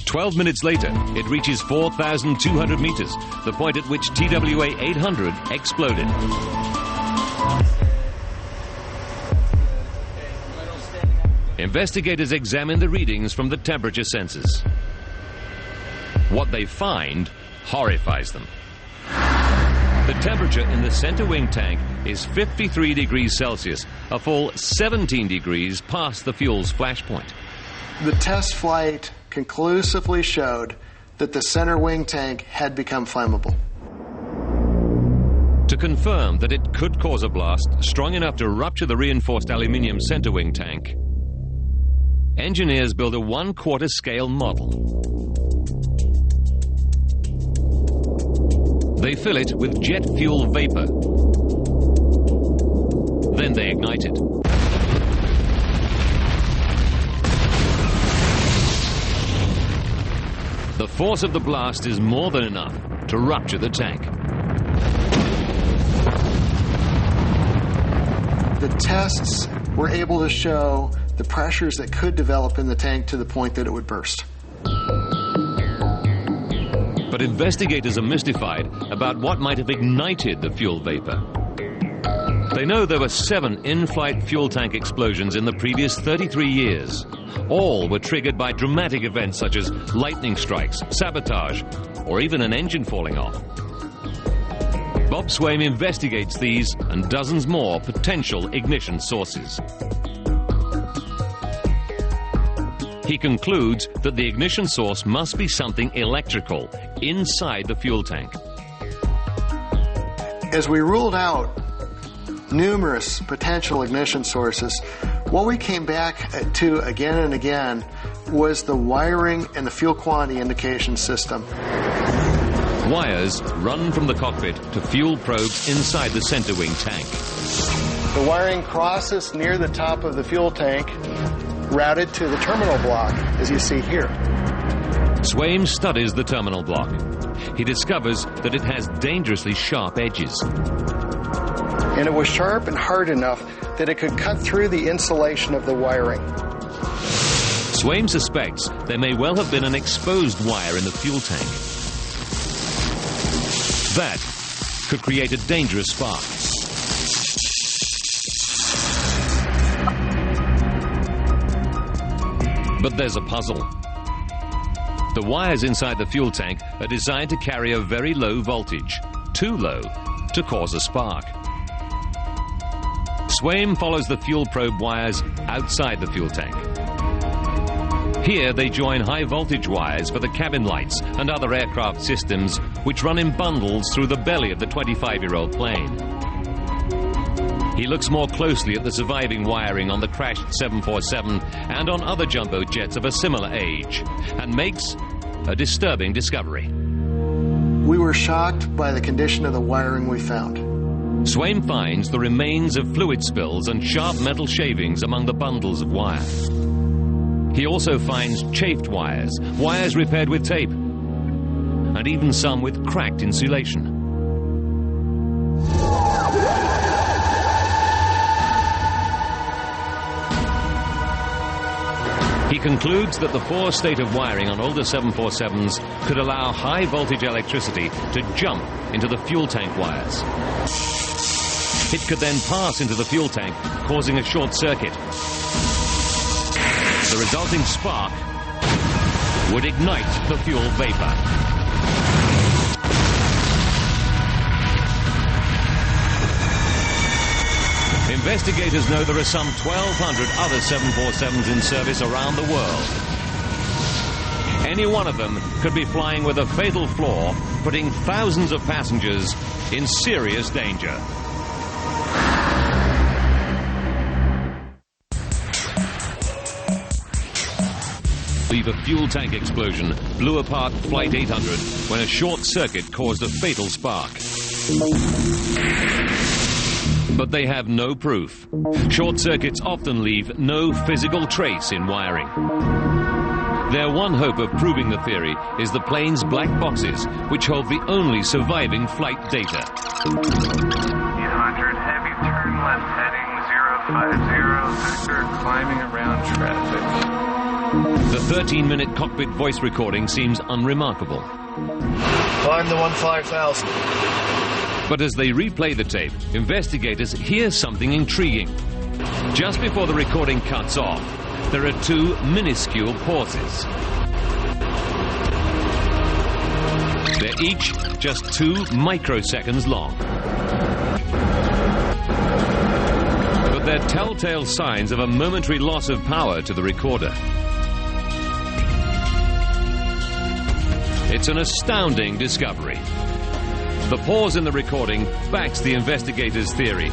12 minutes later, it reaches 4,200 meters, the point at which TWA 800 exploded. Investigators examine the readings from the temperature sensors. What they find horrifies them. The temperature in the center wing tank is 53 degrees Celsius, a full 17 degrees past the fuel's flash point. The test flight conclusively showed that the center wing tank had become flammable. To confirm that it could cause a blast strong enough to rupture the reinforced aluminium center wing tank, engineers build a 1/4 scale model. They fill it with jet fuel vapor. Then they ignite it. The force of the blast is more than enough to rupture the tank. The tests were able to show the pressures that could develop in the tank to the point that it would burst. But investigators are mystified about what might have ignited the fuel vapor. They know there were 7 in-flight fuel tank explosions in the previous 33 years. All were triggered by dramatic events such as lightning strikes, sabotage, or even an engine falling off. Bob Swaim investigates these and dozens more potential ignition sources. He concludes that the ignition source must be something electrical inside the fuel tank. As we ruled out numerous potential ignition sources, what we came back to again and again was the wiring and the fuel quantity indication system. Wires run from the cockpit to fuel probes inside the center wing tank. The wiring crosses near the top of the fuel tank, routed to the terminal block, as you see here. Swaim studies the terminal block. He discovers that it has dangerously sharp edges. And it was sharp and hard enough that it could cut through the insulation of the wiring. Swaim suspects there may well have been an exposed wire in the fuel tank. That could create a dangerous spark. But there's a puzzle. The wires inside the fuel tank are designed to carry a very low voltage, too low to cause a spark. Swaim follows the fuel probe wires outside the fuel tank. Here they join high voltage wires for the cabin lights and other aircraft systems which run in bundles through the belly of the 25-year-old plane. He looks more closely at the surviving wiring on the crashed 747 and on other jumbo jets of a similar age and makes a disturbing discovery. We were shocked by the condition of the wiring we found. Swaim finds the remains of fluid spills and sharp metal shavings among the bundles of wire. He also finds chafed wires, wires repaired with tape, and even some with cracked insulation. He concludes that the poor state of wiring on older 747s could allow high voltage electricity to jump into the fuel tank wires. It could then pass into the fuel tank, causing a short circuit. The resulting spark would ignite the fuel vapor. Investigators know there are some 1,200 other 747s in service around the world. Any one of them could be flying with a fatal flaw, putting thousands of passengers in serious danger. A fuel tank explosion blew apart Flight 800 when a short circuit caused a fatal spark. But they have no proof. Short circuits often leave no physical trace in wiring. Their one hope of proving the theory is the plane's black boxes, which hold the only surviving flight data. 800, heavy turn left heading 050, Victor, climbing around traffic. The 13-minute cockpit voice recording seems unremarkable. Climb the 15,000. But as they replay the tape, investigators hear something intriguing. Just before the recording cuts off, there are two minuscule pauses. They're each just 2 microseconds long. But they're telltale signs of a momentary loss of power to the recorder. It's an astounding discovery. The pause in the recording backs the investigators' theory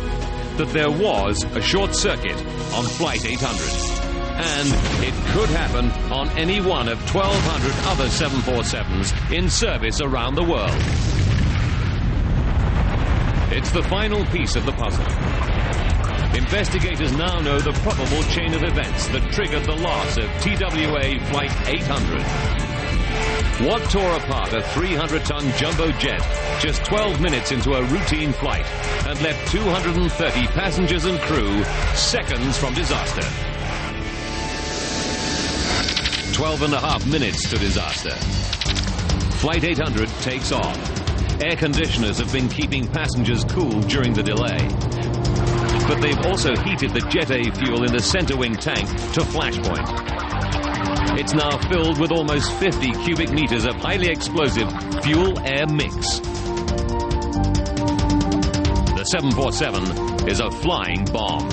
that there was a short circuit on Flight 800. And it could happen on any one of 1,200 other 747s in service around the world. It's the final piece of the puzzle. Investigators now know the probable chain of events that triggered the loss of TWA Flight 800. What tore apart a 300-ton jumbo jet just 12 minutes into a routine flight and left 230 passengers and crew seconds from disaster? 12.5 minutes to disaster. Flight 800 takes off. Air conditioners have been keeping passengers cool during the delay. But they've also heated the Jet A fuel in the center wing tank to flashpoint. It's now filled with almost 50 cubic meters of highly explosive fuel-air mix. The 747 is a flying bomb.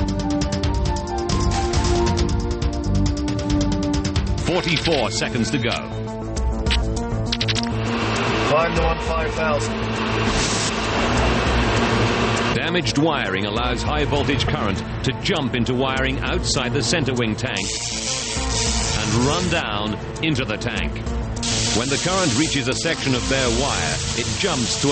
44 seconds to go. Climb the 15,000. Damaged wiring allows high voltage current to jump into wiring outside the center wing tank and run down into the tank. When the current reaches a section of bare wire, it jumps to